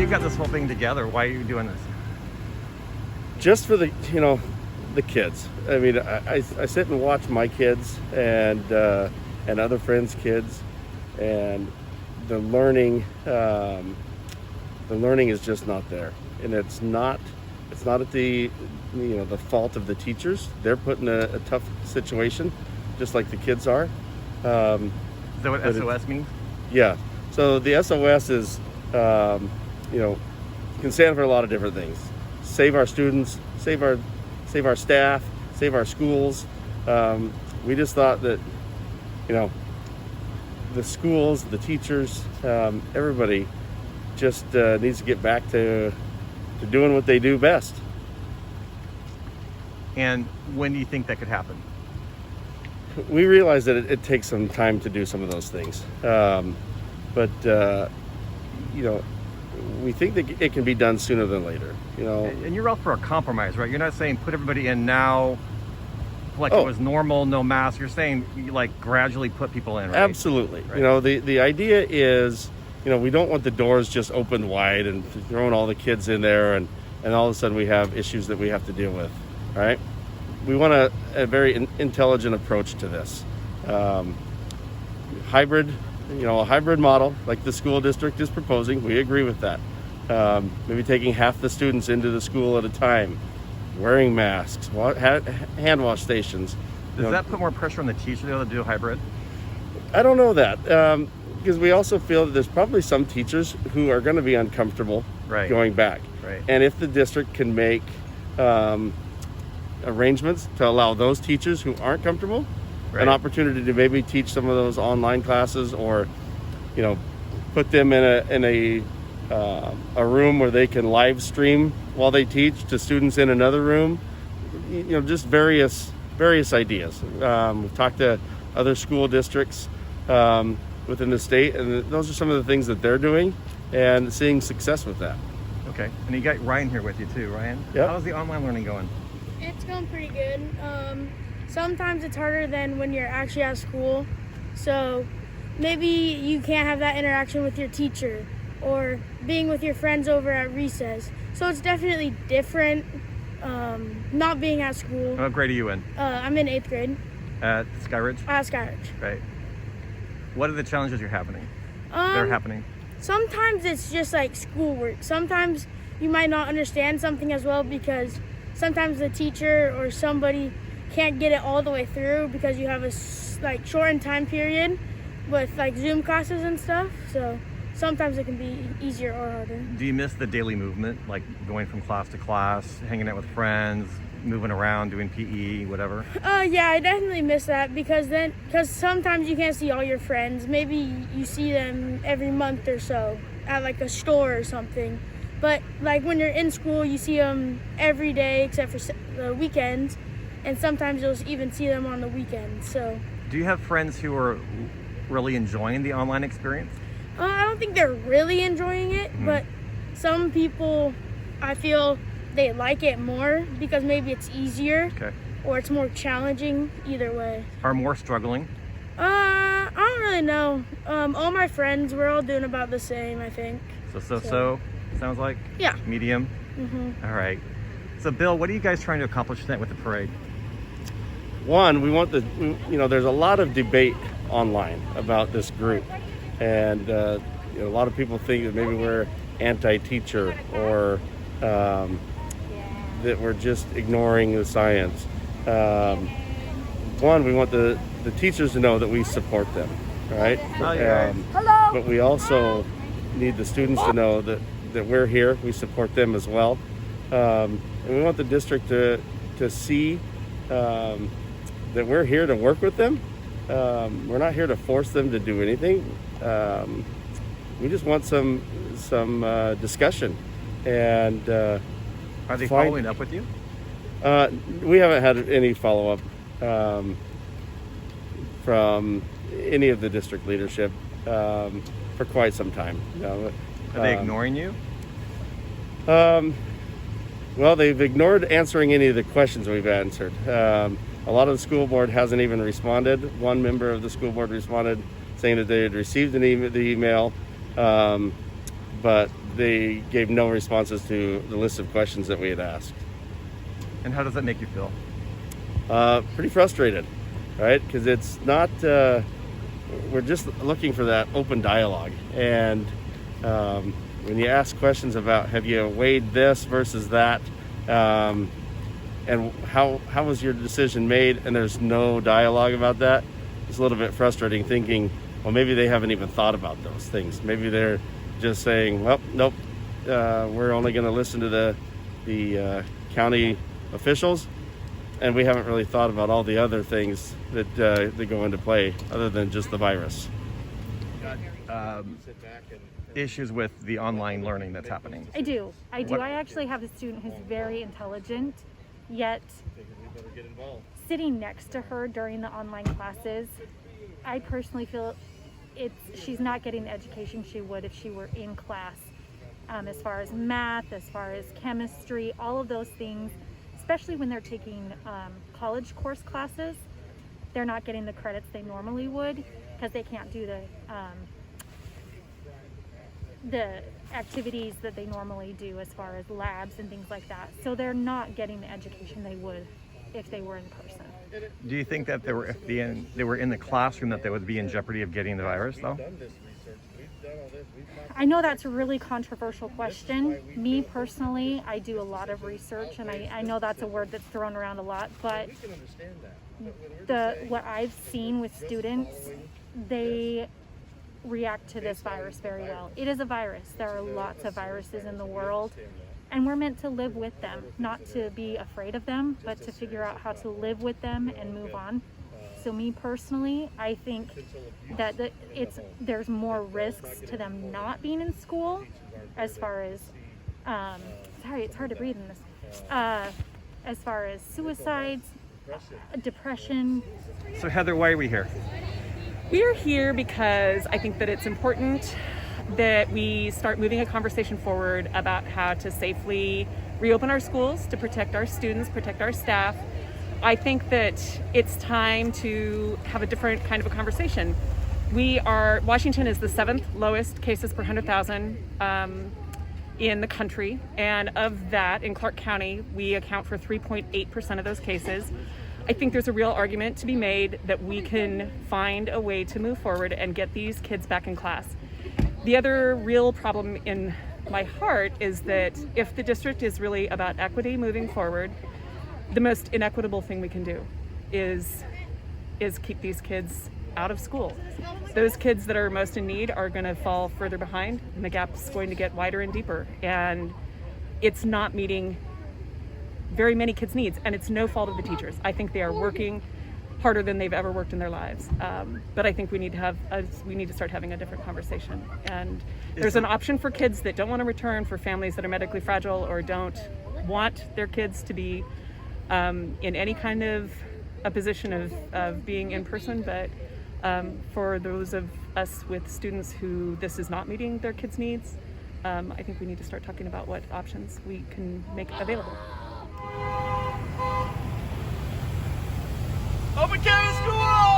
you've got this whole thing together. Why are you doing this? Just for the kids. I mean, I sit and watch my kids and other friends' kids, and the learning is just not there, and it's not at the the fault of the teachers. They're put in a tough situation, just like the kids are. Is that what SOS means? Yeah. So the SOS is can stand for a lot of different things. Save our students, save our staff, save our schools. We just thought that the schools, the teachers, everybody just needs to get back to doing what they do best. And when do you think that could happen? We realize that it takes some time to do some of those things, but we think that it can be done sooner than later. And you're all for a compromise, right? You're not saying put everybody in now like it was normal, no mask. You're saying you gradually put people in, right? Absolutely. Right. The idea is, we don't want the doors just open wide and throwing all the kids in there and all of a sudden we have issues that we have to deal with, right? We want a very intelligent approach to this. Hybrid, a hybrid model like the school district is proposing. We agree with that. Maybe taking half the students into the school at a time, wearing masks, hand wash stations. Does that put more pressure on the teacher to do hybrid? I don't know that, because we also feel that there's probably some teachers who are going to be uncomfortable going back. Right. And if the district can make arrangements to allow those teachers who aren't comfortable an opportunity to maybe teach some of those online classes, or put them in a room where they can live stream while they teach to students in another room, just various ideas. We've talked to other school districts within the state, and those are some of the things that they're doing and seeing success with that. Okay, and you got Ryan here with you too. Ryan, how's the online learning going? It's going pretty good. Sometimes it's harder than when you're actually at school, so maybe you can't have that interaction with your teacher or being with your friends over at recess. So it's definitely different not being at school. What grade are you in? I'm in 8th grade. At Skyridge? At Skyridge. Right. What are the challenges they're happening? Sometimes it's just like schoolwork. Sometimes you might not understand something as well because sometimes the teacher or somebody can't get it all the way through because you have a shortened time period with Zoom classes and stuff. So sometimes it can be easier or harder. Do you miss the daily movement, like going from class to class, hanging out with friends, moving around, doing PE, whatever? Yeah, I definitely miss that because sometimes you can't see all your friends. Maybe you see them every month or so at a store or something. But when you're in school, you see them every day except for the weekends, and sometimes you'll even see them on the weekends. So, do you have friends who are really enjoying the online experience? I don't think they're really enjoying it, but some people, I feel they like it more because maybe it's easier or it's more challenging. Either way. Are more struggling? I don't really know. All my friends, we're all doing about the same, I think. So sounds like? Yeah. Medium? Mm-hmm. All right. So Bill, what are you guys trying to accomplish tonight with the parade? One, we want there's a lot of debate online about this group, and a lot of people think that maybe we're anti-teacher or that we're just ignoring the science. One, we want the teachers to know that we support them, right? Hello. But we also need the students to know that we're here, we support them as well. And we want the district to see that we're here to work with them. We're not here to force them to do anything. We just want some discussion. And are they following up with you? We haven't had any follow-up from any of the district leadership for quite some time. Are they ignoring you? Well, they've ignored answering any of the questions we've answered. A lot of the school board hasn't even responded. One member of the school board responded saying that they had received the email, but they gave no responses to the list of questions that we had asked. And how does that make you feel? Pretty frustrated, right? Because it's not, we're just looking for that open dialogue. And when you ask questions about, have you weighed this versus that, and how was your decision made, and there's no dialogue about that, it's a little bit frustrating, thinking, well, maybe they haven't even thought about those things. Maybe they're just saying, well, nope, we're only going to listen to the county officials, and we haven't really thought about all the other things that go into play other than just the virus. Issues with the online learning that's happening. I do. What- I actually have a student who's very intelligent, yet sitting next to her during the online classes, I personally feel she's not getting the education she would if she were in class. As far as math, as far as chemistry, all of those things, especially when they're taking college course classes, they're not getting the credits they normally would because they can't do the activities that they normally do as far as labs and things like that. So they're not getting the education they would if they were in person. Do you think that if they were in the classroom that they would be in jeopardy of getting the virus though? I know that's a really controversial question. Me personally, I do a lot of research, and I know that's a word that's thrown around a lot, but what I've seen with students, they react to this virus very well. It is a virus. There are lots of viruses in the world, and we're meant to live with them, not to be afraid of them, but to figure out how to live with them and move on. So me personally, I think that there's more risks to them not being in school, as far as sorry, it's hard to breathe in this. As far as suicides, depression. So Heather, why are we here? We're here because I think that it's important that we start moving a conversation forward about how to safely reopen our schools to protect our students, protect our staff. I think that it's time to have a different kind of a conversation. Washington is the 7th lowest cases per 100,000 in the country. And of that, in Clark County, we account for 3.8% of those cases. I think there's a real argument to be made that we can find a way to move forward and get these kids back in class. The other real problem in my heart is that if the district is really about equity moving forward, the most inequitable thing we can do is keep these kids out of school. Those kids that are most in need are going to fall further behind, and the gap is going to get wider and deeper. And it's not meeting very many kids' needs, and it's no fault of the teachers. I think they are working harder than they've ever worked in their lives. But I think we need to start having a different conversation. And there's an option for kids that don't want to return, for families that are medically fragile or don't want their kids to be in any kind of a position of being in person, but for those of us with students who this is not meeting their kids' needs, I think we need to start talking about what options we can make available. Open Camas Schools!